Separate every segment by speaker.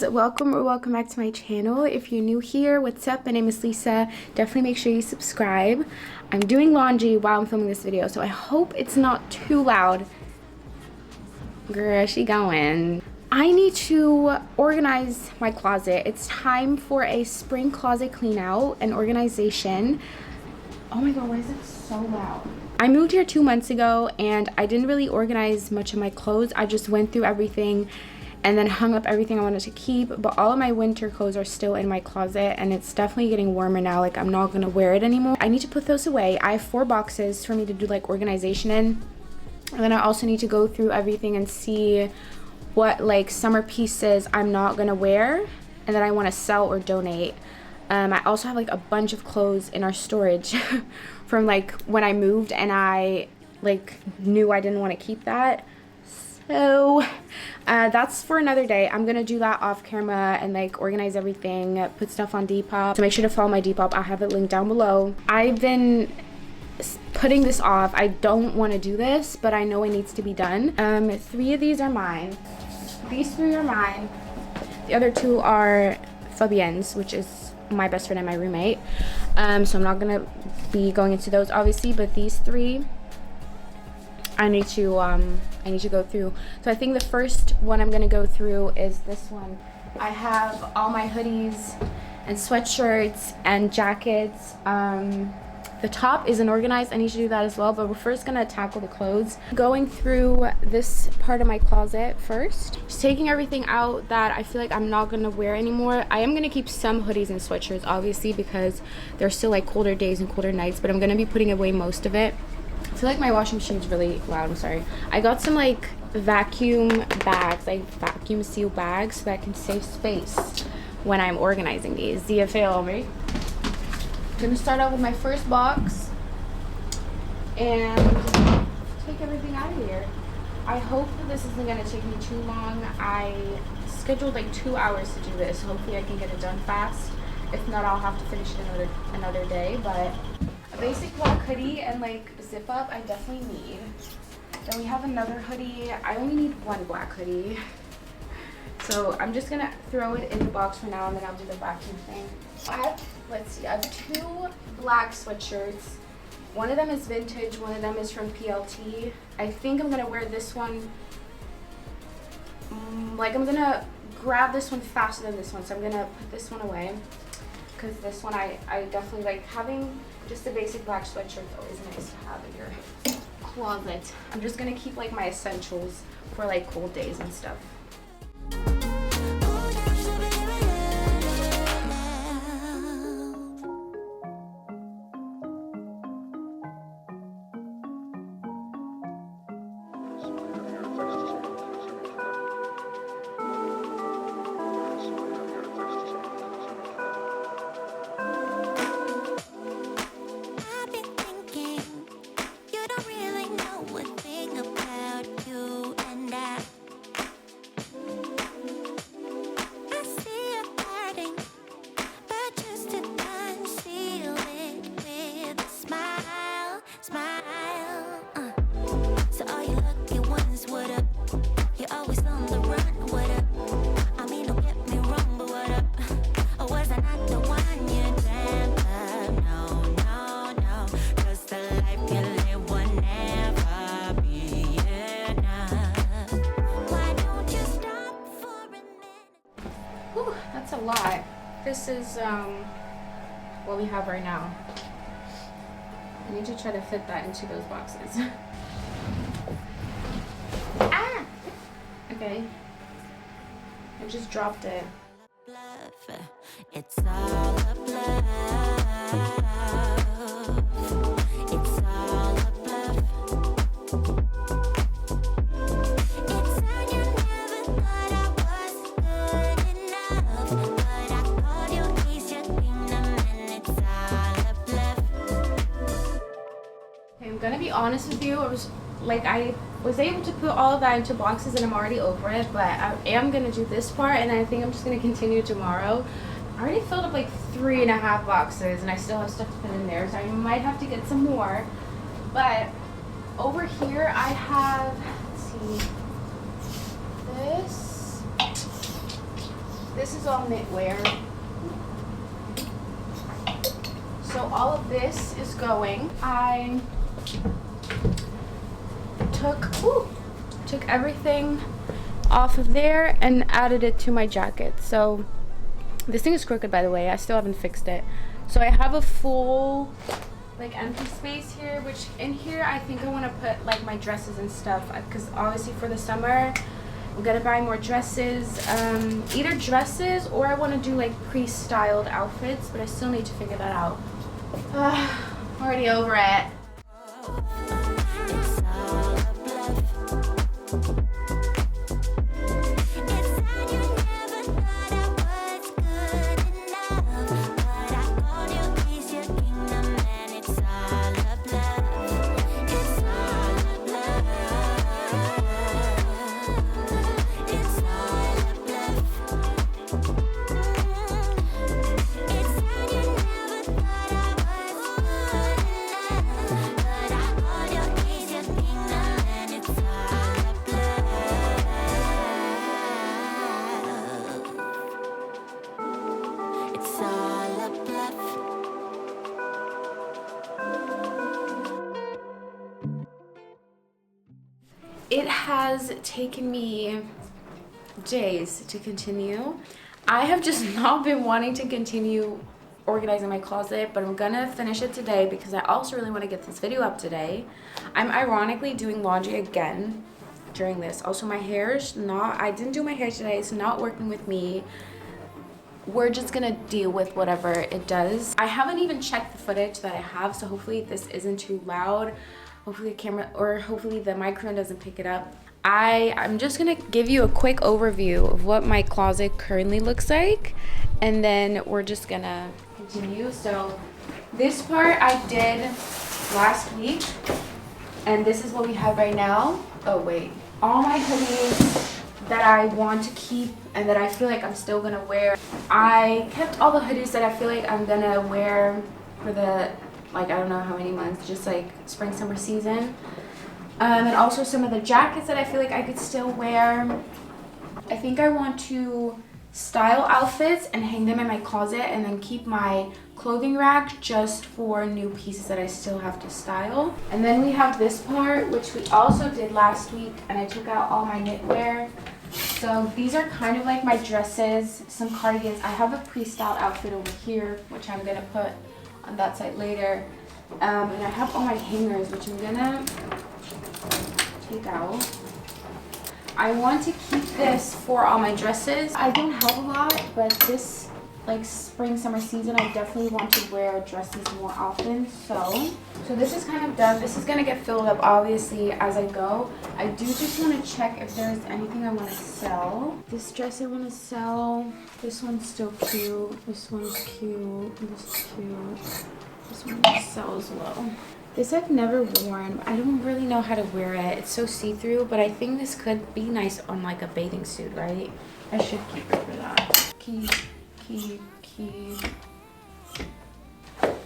Speaker 1: guys, welcome back to my channel. If you're new here, what's up? My name is Lisa. Definitely make sure you subscribe. I'm doing laundry while I'm filming this video, so I hope it's not too loud. Girl, she going. I need to organize my closet. It's time for a spring closet clean out and organization. Oh my god, why is it so loud? I moved here 2 months ago and I didn't really organize much of my clothes. I just went through everything and then hung up everything I wanted to keep, but all of my winter clothes are still in my closet and it's definitely getting warmer now. Like, I'm not gonna wear it anymore. I need to put those away. I have 4 boxes for me to do like organization in, and then I also need to go through everything and see what like summer pieces I'm not gonna wear and that I want to sell or donate. I also have like a bunch of clothes in our storage from like when I moved and I like knew I didn't want to keep that. So that's for another day. I'm gonna do that off camera and like organize everything, put stuff on Depop. So make sure to follow my Depop. I'll have it linked down below. I've been putting this off. I don't want to do this, but I know it needs to be done. 3 of these are mine. These 3 are mine. The other 2 are Fabienne's, which is my best friend and my roommate. So I'm not gonna be going into those obviously, but these 3 I need to go through. So I think the first one I'm gonna go through is this one. I have all my hoodies and sweatshirts and jackets. The top isn't organized. I need to do that as well, but we're first gonna tackle the clothes. Going through this part of my closet first. Just taking everything out that I feel like I'm not gonna wear anymore. I am gonna keep some hoodies and sweatshirts obviously because there's still like colder days and colder nights, but I'm gonna be putting away most of it. I feel like my washing machine is really loud. I'm sorry. I got some like vacuum bags, like vacuum seal bags, so that I can save space when I'm organizing these. Do you feel me? I'm gonna start out with my first box and take everything out of here. I hope that this isn't gonna take me too long. I scheduled like 2 hours to do this. Hopefully I can get it done fast. If not, I'll have to finish it another day. But a basic black hoodie and like zip up I definitely need. Then we have another hoodie. I only need 1 black hoodie, so I'm just gonna throw it in the box for now and then I'll do the vacuum thing. Let's see, I have 2 black sweatshirts. One of them is vintage, one of them is from PLT. I think I'm gonna wear this one, like I'm gonna grab this one faster than this one, so I'm gonna put this one away because this one I definitely like. Having just a basic black sweatshirt is always nice to have in your closet. I'm just gonna keep like my essentials for like cold days and stuff. That's a lot. This is what we have right now. I need to try to fit that into those boxes. Ah! Okay. I just dropped it. It's all a bluff. It's all a bluff. Gonna be honest with you, I was able to put all of that into boxes and I'm already over it, but I am gonna do this part and I think I'm just gonna continue tomorrow. I already filled up like 3.5 boxes and I still have stuff to put in there, so I might have to get some more. But over here I have, let's see, this This is all knitwear. So all of this is going. I took everything off of there and added it to my jacket. So this thing is crooked, by the way. I still haven't fixed it. So I have a full like empty space here, which in here I think I want to put like my dresses and stuff, because obviously for the summer I'm gonna buy more dresses, either dresses or I want to do like pre-styled outfits, but I still need to figure that out. Already over it. It has taken me days to continue. I have just not been wanting to continue organizing my closet, but I'm gonna finish it today because I also really want to get this video up today. I'm ironically doing laundry again during this. Also, my hair is not, I didn't do my hair today. It's not working with me. We're just gonna deal with whatever it does. I haven't even checked the footage that I have, so hopefully this isn't too loud. Hopefully the camera, or hopefully the microphone doesn't pick it up. I'm just gonna give you a quick overview of what my closet currently looks like, and then we're just gonna continue. So this part I did last week, and this is what we have right now. Oh wait, all my hoodies that I want to keep and that I feel like I'm still gonna wear. I kept all the hoodies that I feel like I'm gonna wear for the, like, I don't know how many months, just like spring, summer season. And also some of the jackets that I feel like I could still wear. I think I want to style outfits and hang them in my closet, and then keep my clothing rack just for new pieces that I still have to style. And then we have this part, which we also did last week, and I took out all my knitwear. So these are kind of like my dresses, some cardigans. I have a pre-styled outfit over here, which I'm gonna put on that side later. And I have all my hangers, which I'm gonna take out. I want to keep this for all my dresses. I don't have a lot, but this like spring, summer season, I definitely want to wear dresses more often. So this is kind of done. This is gonna get filled up obviously as I go. I do just want to check if there's anything I want to sell. This dress I want to sell. This one's still cute. This one's cute. This is cute. This one I want to sell as well. This I've never worn, but I don't really know how to wear it. It's so see-through, but I think this could be nice on like a bathing suit, right? I should keep it for that. Keep.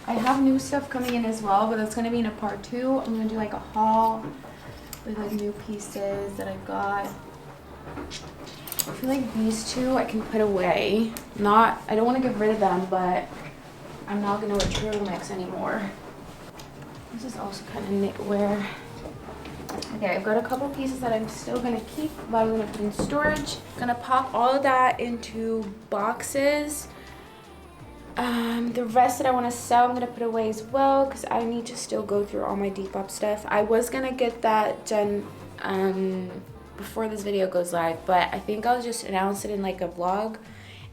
Speaker 1: I have new stuff coming in as well, but that's gonna be in a part 2. I'm gonna do like a haul with like new pieces that I got. I feel like these two I can put away. I don't want to get rid of them, but I'm not gonna wear turtlenecks anymore. This is also kind of knitwear. Okay, I've got a couple pieces that I'm still gonna keep, but I'm gonna put in storage. Gonna pop all of that into boxes. The rest that I want to sell, I'm gonna put away as well, because I need to still go through all my Depop stuff. I was gonna get that done before this video goes live, but I think I'll just announce it in like a vlog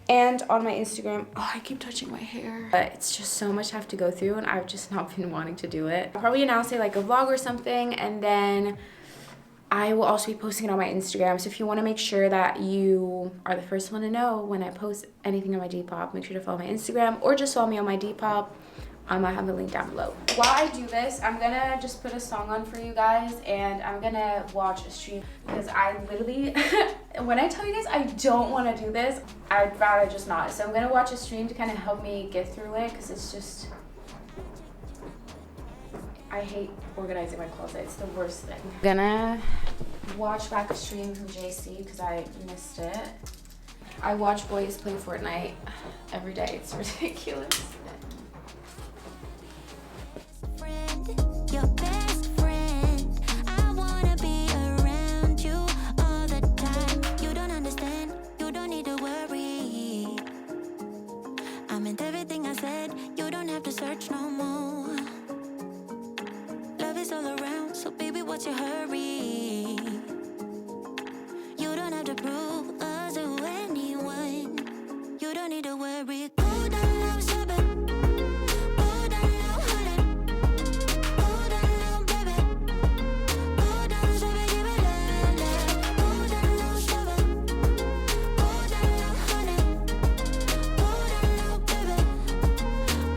Speaker 1: and on my Instagram. Oh, I keep touching my hair. But it's just so much I have to go through, and I've just not been wanting to do it. I'll probably announce it like a vlog or something, and then I will also be posting it on my Instagram. So if you want to make sure that you are the first one to know when I post anything on my Depop, make sure to follow my Instagram or just follow me on my Depop. I have the link down below. While I do this, I'm gonna just put a song on for you guys, and I'm gonna watch a stream, because I literally, when I tell you guys I don't want to do this, I'd rather just not. So I'm gonna watch a stream to kind of help me get through it, because it's just, I hate organizing my closet. It's the worst thing. I'm gonna watch back a stream from JC because I missed it. I watch boys play Fortnite every day. It's ridiculous.
Speaker 2: Your best friend. I wanna be around you all the time. You don't understand, you don't need to worry. I meant everything I said, you don't have to search no more. Love is all around, so baby, what's your hurry? You don't have to prove us to anyone. You don't need to worry. Go down low, shabba. Go down low, honey. Go down low, baby. Go down, shabba, give it love, love. Go down low, shabba. Go down low, honey. Go down low, baby.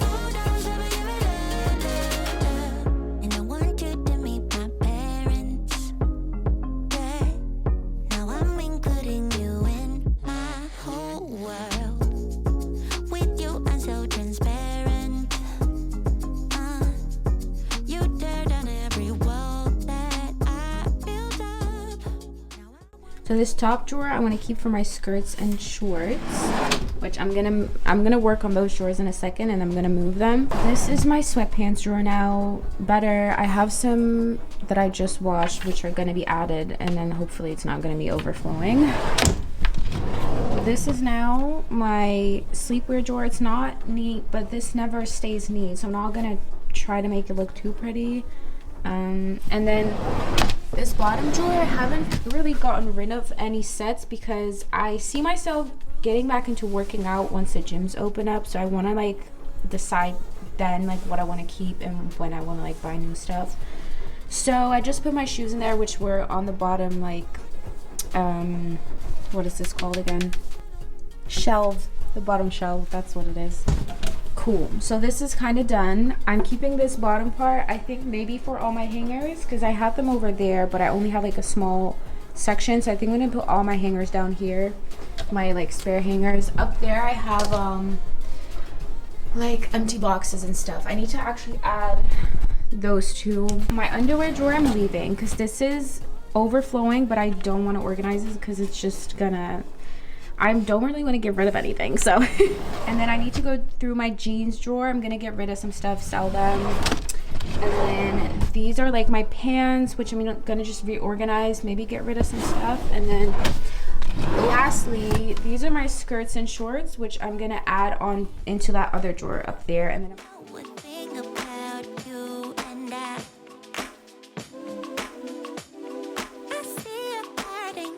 Speaker 2: Go down, shabba, give it love, love. And I want you to meet my parents. Yeah. Now I'm including you in my whole world. With you, I'm so transparent. You tear down every wall that I built up.
Speaker 1: So this top drawer I want to keep for my skirts and shorts, which I'm gonna work on those drawers in a second, and I'm gonna move them. This is my sweatpants drawer now. Better. I have some that I just washed, which are gonna be added, and then hopefully it's not gonna be overflowing. This is now my sleepwear drawer. It's not neat, but this never stays neat, so I'm not gonna try to make it look too pretty. And then this bottom drawer, I haven't really gotten rid of any sets because I see myself getting back into working out once the gyms open up, so I want to like decide then like what I want to keep and when I want to like buy new stuff. So I just put my shoes in there, which were on the bottom, like what is this called again? Shelf. The bottom shelf, that's what it is. Cool. So this is kind of done. I'm keeping this bottom part, I think maybe for all my hangers, because I have them over there, but I only have like a small section, so I think I'm gonna put all my hangers down here, my like spare hangers. Up there I have like empty boxes and stuff. I need to actually add those two. My underwear drawer I'm leaving because this is overflowing, but I don't want to organize it because it's just gonna, I don't really want to get rid of anything, so. And then I need to go through my jeans drawer. I'm gonna get rid of some stuff, sell them. And then these are like my pants, which I'm gonna just reorganize, maybe get rid of some stuff. And then lastly, these are my skirts and shorts, which I'm gonna add on into that other drawer up there. And then
Speaker 2: One thing about you and I see a parting,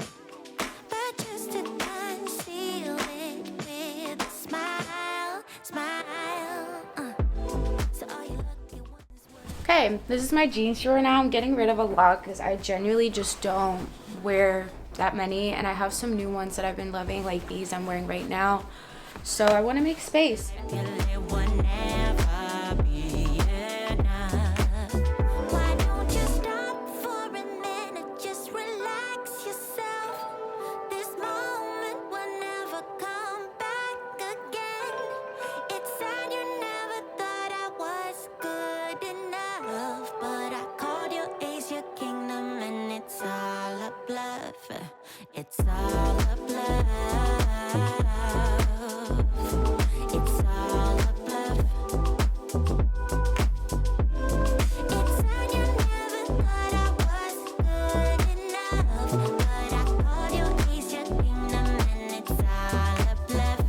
Speaker 2: but just to conceal it with a smile, smile. So all you lucky ones were.
Speaker 1: okay, this is my jeans drawer now. I'm getting rid of a lot because I genuinely just don't wear that many, and I have some new ones that I've been loving, like these I'm wearing right now. So I want to make space.
Speaker 2: Why don't you stop for a minute? Just relax yourself. This moment will never come back again. It's sad you never thought I was good enough, but I called your ace your kingdom, and it's all a bluff. It's all a bluff. It's all a bluff. It's sad you never thought I was good enough, but I called your ace your kingdom, and it's all a bluff.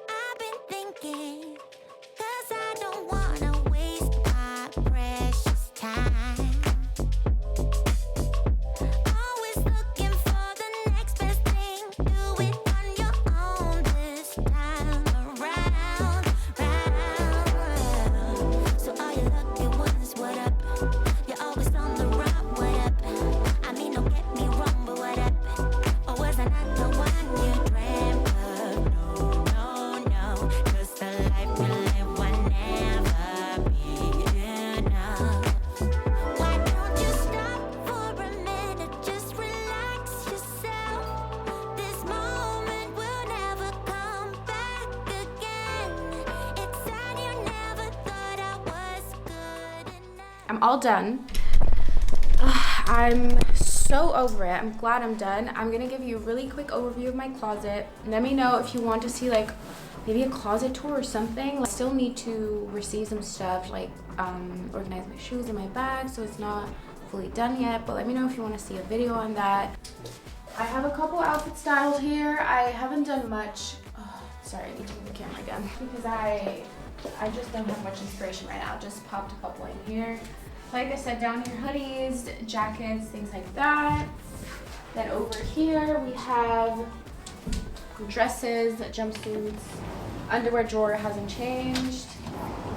Speaker 2: I've been thinking, 'cause I don't wanna waste my precious time. Always looking for the next best thing. Do it on your own this time around, round. So all you lucky ones, what up? You're always on the run, what up? I mean, don't get me wrong, but what up? Or was I not the one you dreamt of? No, no, no. 'Cause the life we live will never be enough. Why don't you stop for a minute? Just relax yourself. This moment will never come back again. It's sad you never thought I was good enough.
Speaker 1: I'm all done. I'm so over it. I'm glad I'm done. I'm gonna give you a really quick overview of my closet. Let me know if you want to see like maybe a closet tour or something. I still need to receive some stuff, like organize my shoes in my bag, so it's not fully done yet, but let me know if you want to see a video on that. I have a couple outfit styles here. I haven't done much. Oh, sorry, I need to move the camera again because I just don't have much inspiration right now. Just popped a couple in here. Like I said, down here, hoodies, jackets, things like that. Then over here we have dresses, jumpsuits, underwear drawer hasn't changed.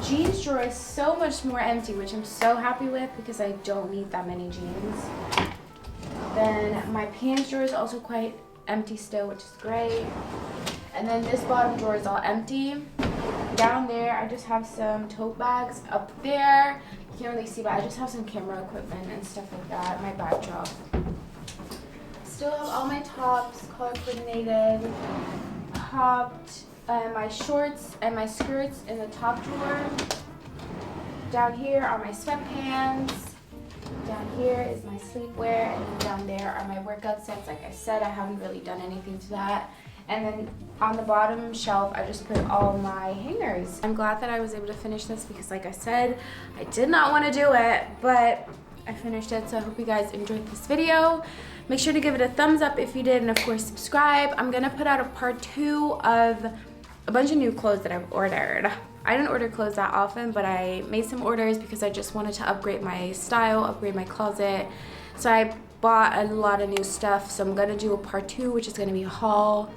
Speaker 1: Jeans drawer is so much more empty, which I'm so happy with because I don't need that many jeans. Then my pants drawer is also quite empty still, which is great. And then this bottom drawer is all empty. Down there, I just have some tote bags. Up there, you can't really see, but I just have some camera equipment and stuff like that, my backdrop. Still have all my tops, color coordinated, popped, my shorts and my skirts in the top drawer. Down here are my sweatpants. Down here is my sleepwear, and then down there are my workout sets. Like I said, I haven't really done anything to that. And then on the bottom shelf, I just put all my hangers. I'm glad that I was able to finish this because like I said, I did not want to do it, but I finished it. So I hope you guys enjoyed this video. Make sure to give it a thumbs up if you did, and of course subscribe. I'm gonna put out a part 2 of a bunch of new clothes that I've ordered. I didn't order clothes that often, but I made some orders because I just wanted to upgrade my style, upgrade my closet. So I bought a lot of new stuff. So I'm gonna do a part 2, which is gonna be a haul,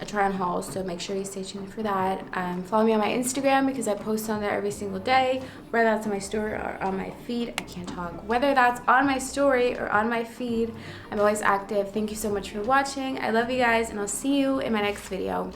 Speaker 1: a try on haul. So make sure you stay tuned for that. Follow me on my Instagram because I post on there every single day, whether that's on my story or on my feed. I can't talk. Whether that's on my story or on my feed, I'm always active. Thank you so much for watching. I love you guys, and I'll see you in my next video.